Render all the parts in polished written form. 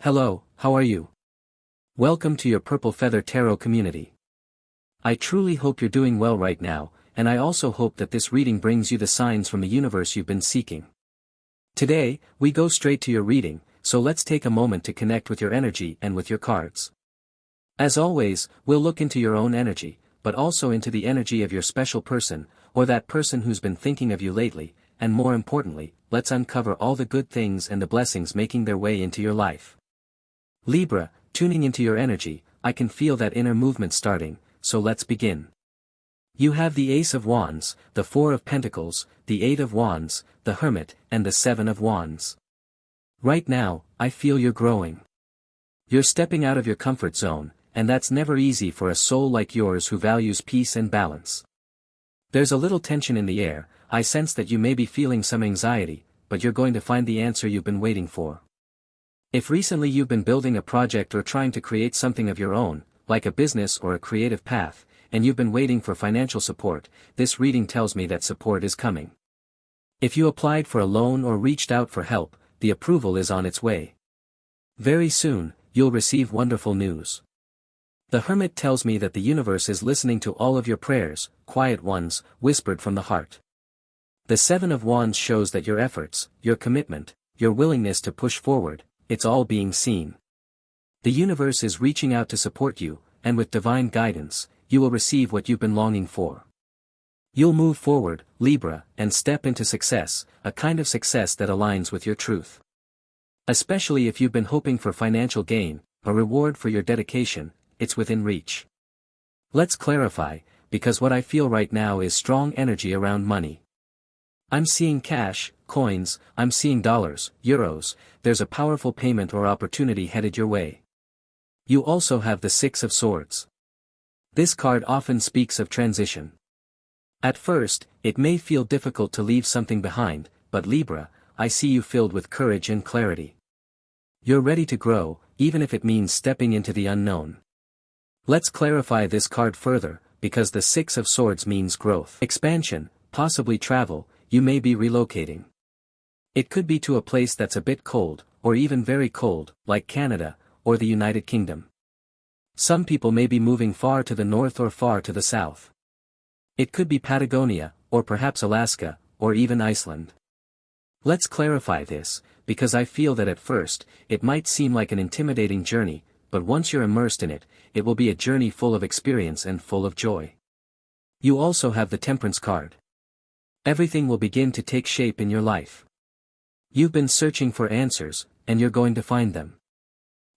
Hello, how are you? Welcome to your Purple Feather Tarot community. I truly hope you're doing well right now, and I also hope that this reading brings you the signs from the universe you've been seeking. Today, we go straight to your reading, so let's take a moment to connect with your energy and with your cards. As always, we'll look into your own energy, but also into the energy of your special person, or that person who's been thinking of you lately, and more importantly, let's uncover all the good things and the blessings making their way into your life. Libra, tuning into your energy, I can feel that inner movement starting, so let's begin. You have the Ace of Wands, the Four of Pentacles, the Eight of Wands, the Hermit, and the Seven of Wands. Right now, I feel you're growing. You're stepping out of your comfort zone, and that's never easy for a soul like yours who values peace and balance. There's a little tension in the air. I sense that you may be feeling some anxiety, but you're going to find the answer you've been waiting for. If recently you've been building a project or trying to create something of your own, like a business or a creative path, and you've been waiting for financial support, this reading tells me that support is coming. If you applied for a loan or reached out for help, the approval is on its way. Very soon, you'll receive wonderful news. The Hermit tells me that the universe is listening to all of your prayers, quiet ones, whispered from the heart. The Seven of Wands shows that your efforts, your commitment, your willingness to push forward, it's all being seen. The universe is reaching out to support you, and with divine guidance, you will receive what you've been longing for. You'll move forward, Libra, and step into success, a kind of success that aligns with your truth. Especially if you've been hoping for financial gain, a reward for your dedication, it's within reach. Let's clarify, because what I feel right now is strong energy around money. I'm seeing cash, coins, I'm seeing dollars, euros, there's a powerful payment or opportunity headed your way. You also have the Six of Swords. This card often speaks of transition. At first, it may feel difficult to leave something behind, but Libra, I see you filled with courage and clarity. You're ready to grow, even if it means stepping into the unknown. Let's clarify this card further, because the Six of Swords means growth, expansion, possibly travel. You may be relocating. It could be to a place that's a bit cold, or even very cold, like Canada, or the United Kingdom. Some people may be moving far to the north or far to the south. It could be Patagonia, or perhaps Alaska, or even Iceland. Let's clarify this, because I feel that at first, it might seem like an intimidating journey, but once you're immersed in it, it will be a journey full of experience and full of joy. You also have the Temperance card. Everything will begin to take shape in your life. You've been searching for answers, and you're going to find them.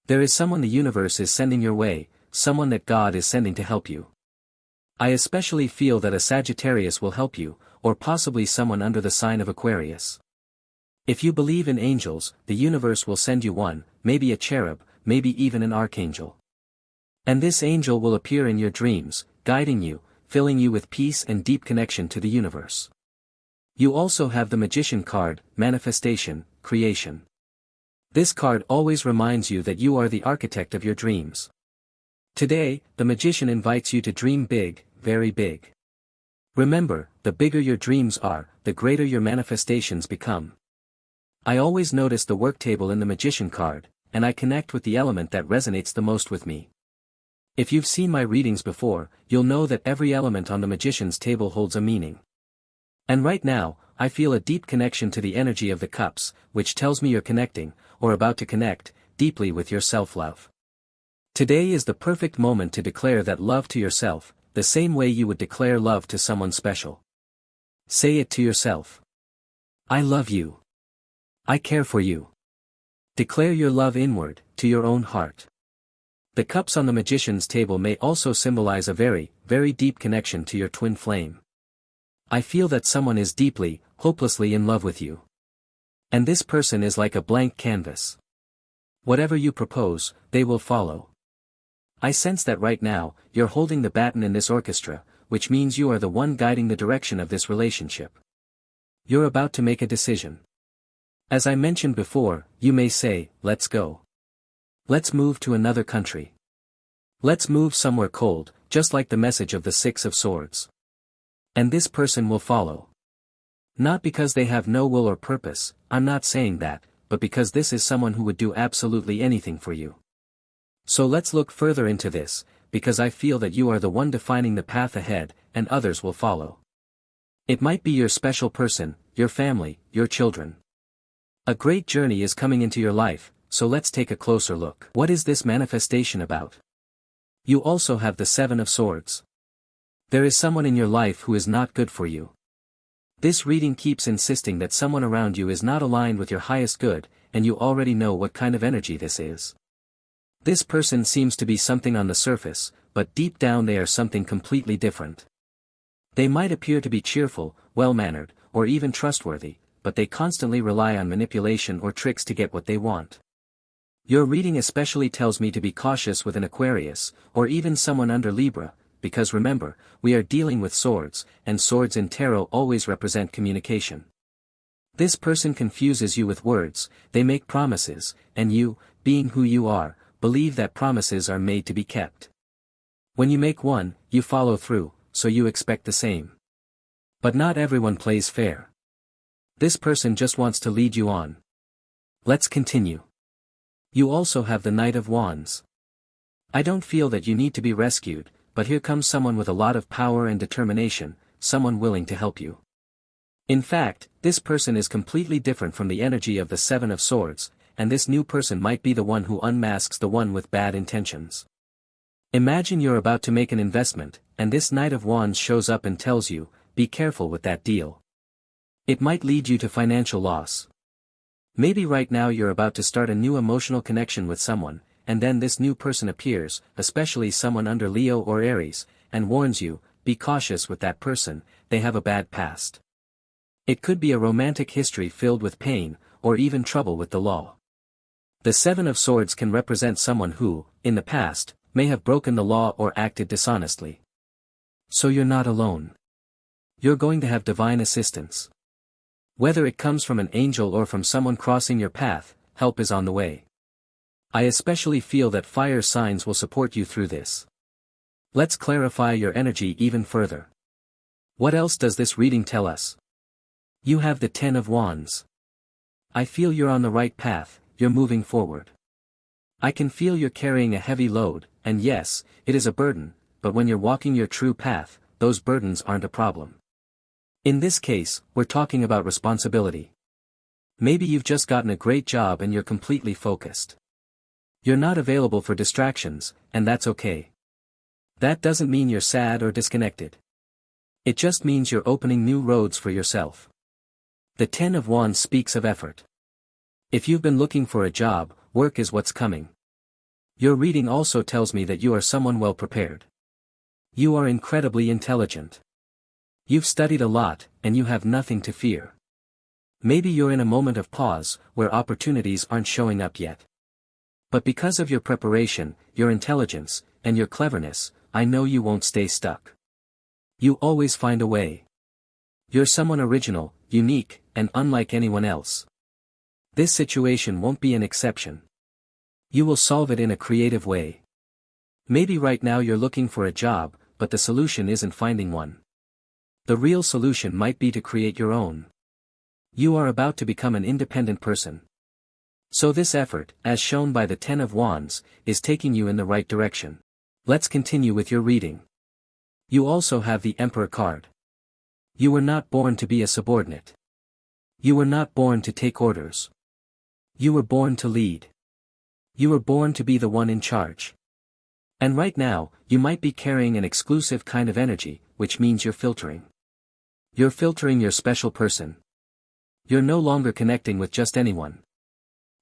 There is someone the universe is sending your way, someone that God is sending to help you. I especially feel that a Sagittarius will help you, or possibly someone under the sign of Aquarius. If you believe in angels, the universe will send you one, maybe a cherub, maybe even an archangel. And this angel will appear in your dreams, guiding you, filling you with peace and deep connection to the universe. You also have the Magician card, manifestation, creation. This card always reminds you that you are the architect of your dreams. Today, the Magician invites you to dream big, very big. Remember, the bigger your dreams are, the greater your manifestations become. I always notice the work table in the Magician card, and I connect with the element that resonates the most with me. If you've seen my readings before, you'll know that every element on the Magician's table holds a meaning. And right now, I feel a deep connection to the energy of the cups, which tells me you're connecting, or about to connect, deeply with your self-love. Today is the perfect moment to declare that love to yourself, the same way you would declare love to someone special. Say it to yourself. I love you. I care for you. Declare your love inward, to your own heart. The cups on the Magician's table may also symbolize a very, very deep connection to your twin flame. I feel that someone is deeply, hopelessly in love with you. And this person is like a blank canvas. Whatever you propose, they will follow. I sense that right now, you're holding the baton in this orchestra, which means you are the one guiding the direction of this relationship. You're about to make a decision. As I mentioned before, you may say, let's go. Let's move to another country. Let's move somewhere cold, just like the message of the Six of Swords. And this person will follow. Not because they have no will or purpose, I'm not saying that, but because this is someone who would do absolutely anything for you. So let's look further into this, because I feel that you are the one defining the path ahead, and others will follow. It might be your special person, your family, your children. A great journey is coming into your life, so let's take a closer look. What is this manifestation about? You also have the Seven of Swords. There is someone in your life who is not good for you. This reading keeps insisting that someone around you is not aligned with your highest good, and you already know what kind of energy this is. This person seems to be something on the surface, but deep down they are something completely different. They might appear to be cheerful, well-mannered, or even trustworthy, but they constantly rely on manipulation or tricks to get what they want. Your reading especially tells me to be cautious with an Aquarius, or even someone under Libra, because remember, we are dealing with swords, and swords in tarot always represent communication. This person confuses you with words, they make promises, and you, being who you are, believe that promises are made to be kept. When you make one, you follow through, so you expect the same. But not everyone plays fair. This person just wants to lead you on. Let's continue. You also have the Knight of Wands. I don't feel that you need to be rescued, but here comes someone with a lot of power and determination, someone willing to help you. In fact, this person is completely different from the energy of the Seven of Swords, and this new person might be the one who unmasks the one with bad intentions. Imagine you're about to make an investment, and this Knight of Wands shows up and tells you, be careful with that deal. It might lead you to financial loss. Maybe right now you're about to start a new emotional connection with someone, and then this new person appears, especially someone under Leo or Aries, and warns you, be cautious with that person, they have a bad past. It could be a romantic history filled with pain, or even trouble with the law. The Seven of Swords can represent someone who, in the past, may have broken the law or acted dishonestly. So you're not alone. You're going to have divine assistance. Whether it comes from an angel or from someone crossing your path, help is on the way. I especially feel that fire signs will support you through this. Let's clarify your energy even further. What else does this reading tell us? You have the Ten of Wands. I feel you're on the right path, you're moving forward. I can feel you're carrying a heavy load, and yes, it is a burden, but when you're walking your true path, those burdens aren't a problem. In this case, we're talking about responsibility. Maybe you've just gotten a great job and you're completely focused. You're not available for distractions, and that's okay. That doesn't mean you're sad or disconnected. It just means you're opening new roads for yourself. The Ten of Wands speaks of effort. If you've been looking for a job, work is what's coming. Your reading also tells me that you are someone well prepared. You are incredibly intelligent. You've studied a lot, and you have nothing to fear. Maybe you're in a moment of pause, where opportunities aren't showing up yet. But because of your preparation, your intelligence, and your cleverness, I know you won't stay stuck. You always find a way. You're someone original, unique, and unlike anyone else. This situation won't be an exception. You will solve it in a creative way. Maybe right now you're looking for a job, but the solution isn't finding one. The real solution might be to create your own. You are about to become an independent person. So this effort, as shown by the Ten of Wands, is taking you in the right direction. Let's continue with your reading. You also have the Emperor card. You were not born to be a subordinate. You were not born to take orders. You were born to lead. You were born to be the one in charge. And right now, you might be carrying an exclusive kind of energy, which means you're filtering. You're filtering your special person. You're no longer connecting with just anyone.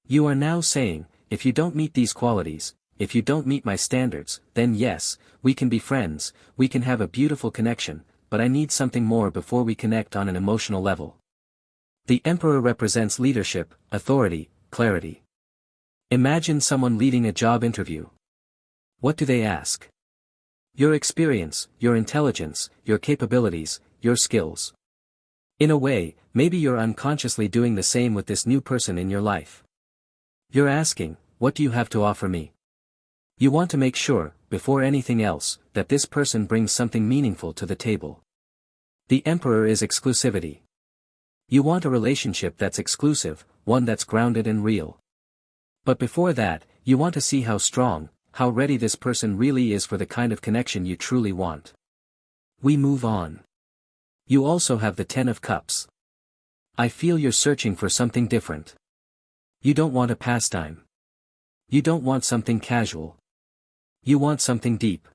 You are now saying, if you don't meet these qualities, if you don't meet my standards, then yes, we can be friends, we can have a beautiful connection, but I need something more before we connect on an emotional level. The Emperor represents leadership, authority, clarity. Imagine someone leading a job interview. What do they ask? Your experience, your intelligence, your capabilities, your skills. In a way, maybe you're unconsciously doing the same with this new person in your life. You're asking, what do you have to offer me? You want to make sure, before anything else, that this person brings something meaningful to the table. The Emperor is exclusivity. You want a relationship that's exclusive, one that's grounded and real. But before that, you want to see how strong, how ready this person really is for the kind of connection you truly want. We move on. You also have the Ten of Cups. I feel you're searching for something different. You don't want a pastime. You don't want something casual. You want something deep.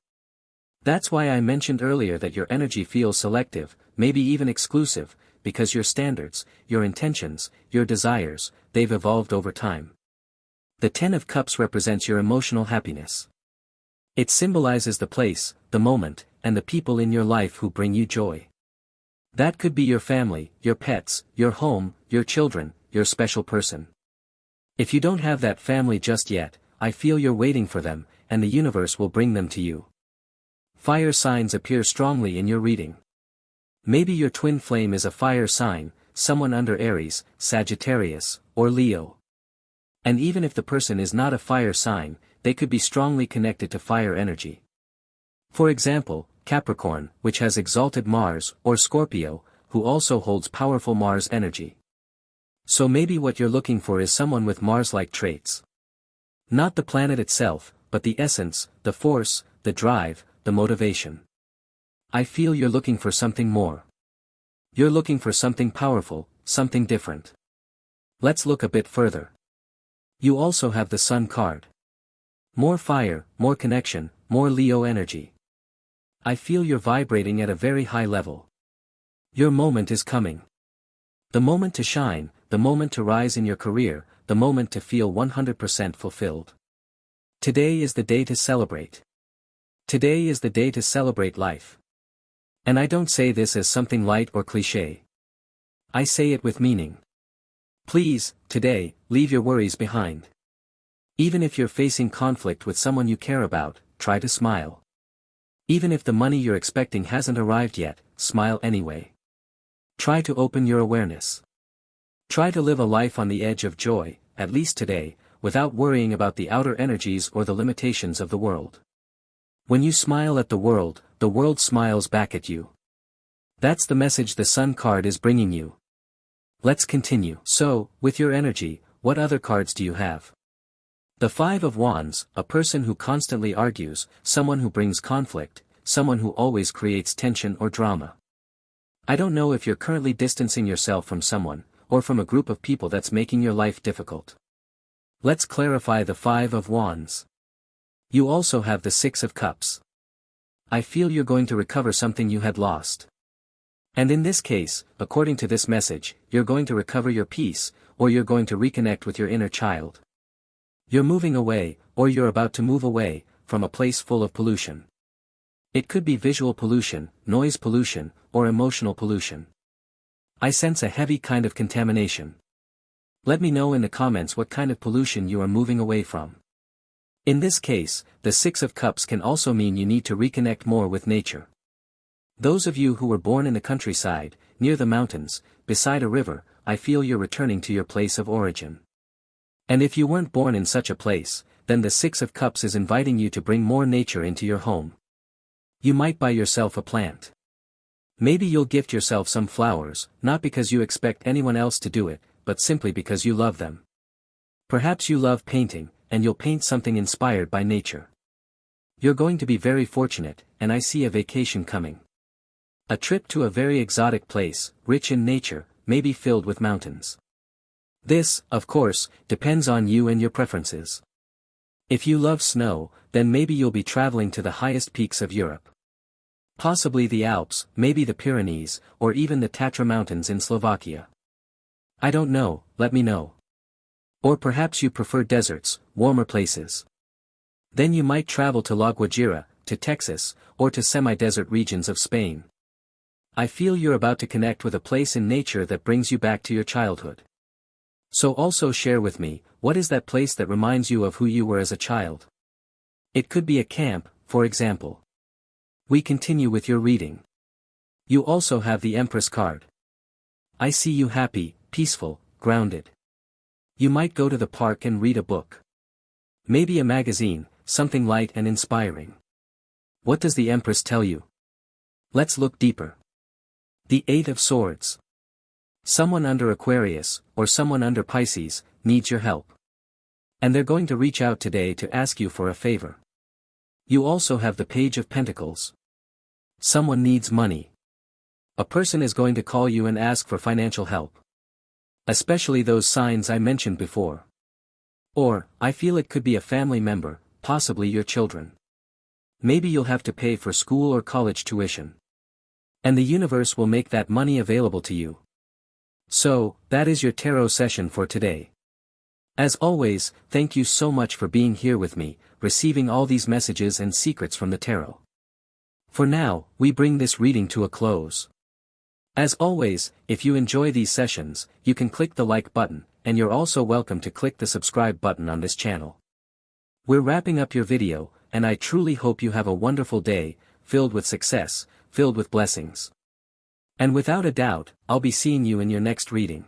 That's why I mentioned earlier that your energy feels selective, maybe even exclusive, because your standards, your intentions, your desires, they've evolved over time. The Ten of Cups represents your emotional happiness. It symbolizes the place, the moment, and the people in your life who bring you joy. That could be your family, your pets, your home, your children, your special person. If you don't have that family just yet, I feel you're waiting for them, and the universe will bring them to you. Fire signs appear strongly in your reading. Maybe your twin flame is a fire sign, someone under Aries, Sagittarius, or Leo. And even if the person is not a fire sign, they could be strongly connected to fire energy. For example, Capricorn, which has exalted Mars, or Scorpio, who also holds powerful Mars energy. So maybe what you're looking for is someone with Mars-like traits. Not the planet itself, but the essence, the force, the drive, the motivation. I feel you're looking for something more. You're looking for something powerful, something different. Let's look a bit further. You also have the Sun card. More fire, more connection, more Leo energy. I feel you're vibrating at a very high level. Your moment is coming. The moment to shine, the moment to rise in your career, the moment to feel 100% fulfilled. Today is the day to celebrate. Today is the day to celebrate life. And I don't say this as something light or cliché. I say it with meaning. Please, today, leave your worries behind. Even if you're facing conflict with someone you care about, try to smile. Even if the money you're expecting hasn't arrived yet, smile anyway. Try to open your awareness. Try to live a life on the edge of joy, at least today, without worrying about the outer energies or the limitations of the world. When you smile at the world smiles back at you. That's the message the Sun card is bringing you. Let's continue. So, with your energy, what other cards do you have? The Five of Wands, a person who constantly argues, someone who brings conflict, someone who always creates tension or drama. I don't know if you're currently distancing yourself from someone, or from a group of people that's making your life difficult. Let's clarify the Five of Wands. You also have the Six of Cups. I feel you're going to recover something you had lost. And in this case, according to this message, you're going to recover your peace, or you're going to reconnect with your inner child. You're moving away, or you're about to move away, from a place full of pollution. It could be visual pollution, noise pollution, or emotional pollution. I sense a heavy kind of contamination. Let me know in the comments what kind of pollution you are moving away from. In this case, the Six of Cups can also mean you need to reconnect more with nature. Those of you who were born in the countryside, near the mountains, beside a river, I feel you're returning to your place of origin. And if you weren't born in such a place, then the Six of Cups is inviting you to bring more nature into your home. You might buy yourself a plant. Maybe you'll gift yourself some flowers, not because you expect anyone else to do it, but simply because you love them. Perhaps you love painting, and you'll paint something inspired by nature. You're going to be very fortunate, and I see a vacation coming. A trip to a very exotic place, rich in nature, maybe filled with mountains. This, of course, depends on you and your preferences. If you love snow, then maybe you'll be traveling to the highest peaks of Europe. Possibly the Alps, maybe the Pyrenees, or even the Tatra Mountains in Slovakia. I don't know, let me know. Or perhaps you prefer deserts, warmer places. Then you might travel to La Guajira, to Texas, or to semi-desert regions of Spain. I feel you're about to connect with a place in nature that brings you back to your childhood. So also share with me, what is that place that reminds you of who you were as a child? It could be a camp, for example. We continue with your reading. You also have the Empress card. I see you happy, peaceful, grounded. You might go to the park and read a book. Maybe a magazine, something light and inspiring. What does the Empress tell you? Let's look deeper. The Eight of Swords. Someone under Aquarius, or someone under Pisces, needs your help. And they're going to reach out today to ask you for a favor. You also have the Page of Pentacles. Someone needs money. A person is going to call you and ask for financial help. Especially those signs I mentioned before. Or, I feel it could be a family member, possibly your children. Maybe you'll have to pay for school or college tuition. And the universe will make that money available to you. So, that is your tarot session for today. As always, thank you so much for being here with me, receiving all these messages and secrets from the tarot. For now, we bring this reading to a close. As always, if you enjoy these sessions, you can click the like button, and you're also welcome to click the subscribe button on this channel. We're wrapping up your video, and I truly hope you have a wonderful day, filled with success, filled with blessings. And without a doubt, I'll be seeing you in your next reading.